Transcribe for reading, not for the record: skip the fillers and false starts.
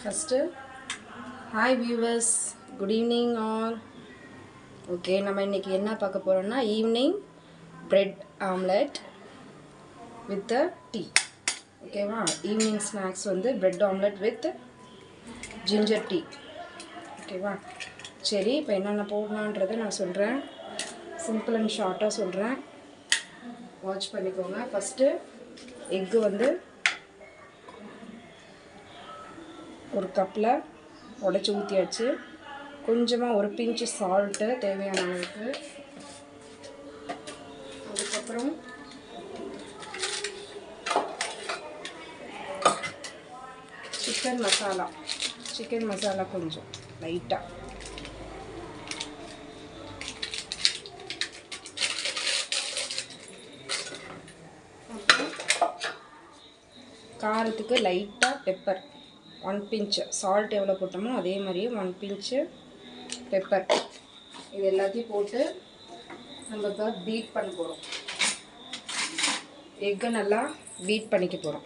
First, hi viewers, good evening all. Okay, நம்ம இன்னைக்கு என்ன பார்க்க போறோம்னா evening bread omelette with the tea. ஓகேவா? ஈவினிங் ஸ்நாக்ஸ் வந்து bread omelette with ginger tea. ஓகேவா? சரி, இப்போ என்னென்ன போடலான்றதை நான் சொல்கிறேன். சிம்பிள் அண்ட் ஷார்ட்டாக சொல்கிறேன். வாட்ச் பண்ணிக்கோங்க. ஃபஸ்ட்டு எக்கு வந்து ஒரு கப்பில் உடச்சி ஊற்றியாச்சு. கொஞ்சமாக ஒரு பிஞ்சு சால்ட்டு தேவையான அளவுக்கு. அதுக்கப்புறம் சிக்கன் மசாலா கொஞ்சம் லைட்டாக. அப்புறம் காரத்துக்கு லைட்டாக பெப்பர், 1 பிஞ்ச். சால்ட் எவ்வளோ போட்டோமோ அதே மாதிரியே 1 பிஞ்சு பெப்பர். இது எல்லாத்தையும் போட்டு நம்ம இப்போ பீட் பண்ண போகிறோம். எக்கை நல்லா பீட் பண்ணிக்க போகிறோம்.